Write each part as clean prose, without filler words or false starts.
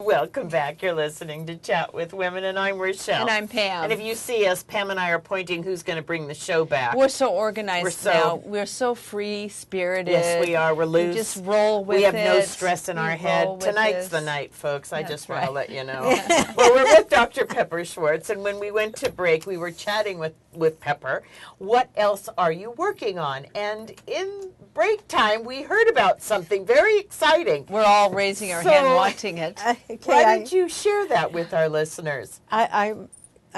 Welcome back. You're listening to Chat with Women, and I'm Rochelle. And I'm Pam. And if you see us, Pam and I are pointing who's going to bring the show back. We're so organized now. We're so free-spirited. Yes, we are. We're loose. We just roll with it. We have no stress in our head. Tonight's the night, folks. I just want to let you know. Well, we're with Dr. Pepper Schwartz, and when we went to break, we were chatting with Pepper. What else are you working on? And in break time, we heard about something very exciting. We're all raising our hand watching it. Why don't you share that with our listeners? I'm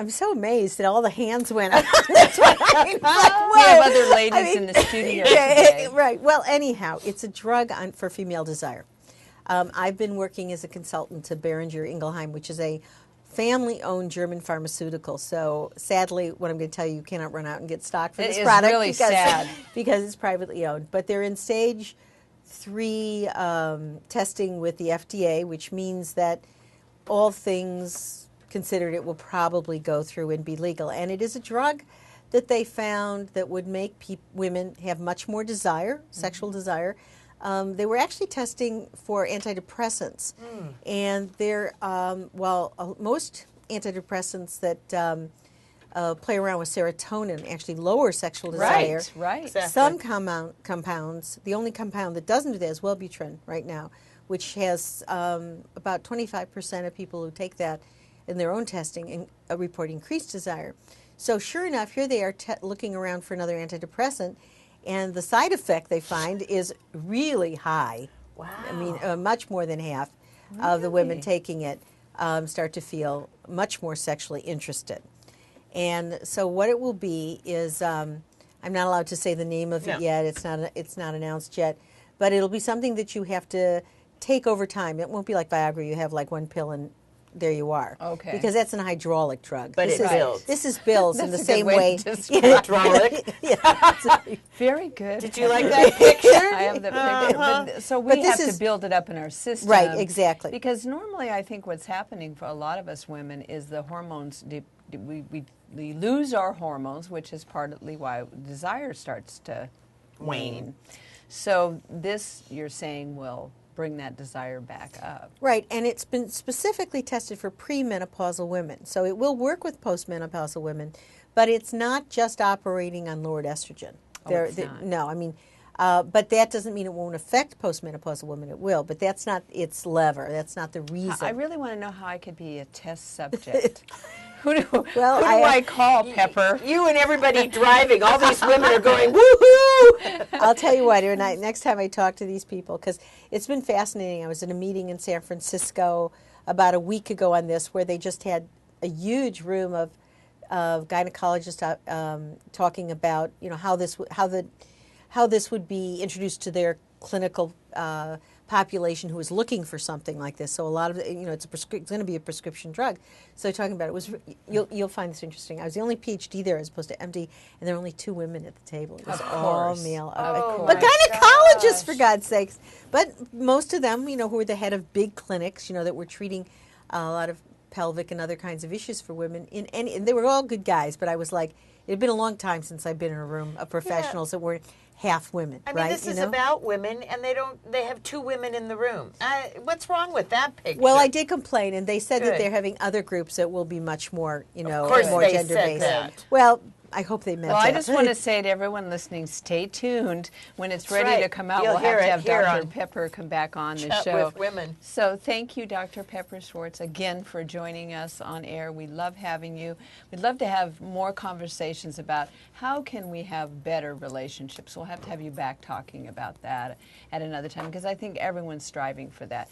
so amazed that all the hands went up. That's what I'm like, we have other ladies in the studio today. Right. Well, anyhow, it's a drug for female desire. I've been working as a consultant to Boehringer Ingelheim, which is a family-owned German pharmaceutical. So sadly, what I'm going to tell you cannot run out and get stock for this product. Really sad. Because it's privately owned. But they're in stage 3 testing with the FDA, which means that all things considered, it will probably go through and be legal. And it is a drug that they found that would make women have much more desire, sexual desire. They were actually testing for antidepressants. And they're, most antidepressants that play around with serotonin actually lower sexual desire. Right. Exactly. Some compounds, the only compound that doesn't do that is Wellbutrin right now, which has about 25% of people who take that in their own testing report increased desire. So sure enough, here they are looking around for another antidepressant, and the side effect they find is really high. Wow. I mean, much more than half of the women taking it start to feel much more sexually interested. And so what it will be is, I'm not allowed to say the name of it yet. It's not announced yet, but it'll be something that you have to take over time. It won't be like Viagra. You have like one pill and there you are. Okay. Because that's an hydraulic drug. But it builds. This is builds in the same way. Hydraulic. Very good. Did you like that picture? I have the picture. But, so we have to build it up in our system. Right, exactly. Because normally I think what's happening for a lot of us women is the hormones, we lose our hormones, which is partly why desire starts to wane. So this, you're saying, will bring that desire back up. Right, and it's been specifically tested for premenopausal women. So it will work with postmenopausal women, but it's not just operating on lowered estrogen. It's not. No, I mean, but that doesn't mean it won't affect postmenopausal women. It will, but that's not its lever. That's not the reason. I really want to know how I could be a test subject. Who do Well, I call, Pepper? You and everybody driving. All these women are going, woohoo! I'll tell you what, next time I talk to these people, because it's been fascinating. I was in a meeting in San Francisco about a week ago on this, where they just had a huge room of gynecologists talking about, you know, how this would be introduced to their clinical population who is looking for something like this. So a lot of it, you know, it's going to be a prescription drug. So talking about it was, you'll find this interesting. I was the only PhD there as opposed to MD, and there were only 2 women at the table. It was all male. But gynecologists, for God's sakes. But most of them, you know, who were the head of big clinics, you know, that were treating a lot of pelvic and other kinds of issues for women. And they were all good guys, but I was like, it had been a long time since I've been in a room of professionals that were half women. I mean, this is about women, and they have 2 women in the room. What's wrong with that picture? Well, I did complain, and they said that they're having other groups that will be much more, you know, more gender-based. That. Well, I hope they meant that. Well, I just want to say to everyone listening, stay tuned. When it's ready to come out, we'll have Dr. Pepper come back on the show. With women. So thank you, Dr. Pepper Schwartz, again for joining us on air. We love having you. We'd love to have more conversations about how can we have better relationships. We'll have to have you back talking about that at another time, because I think everyone's striving for that.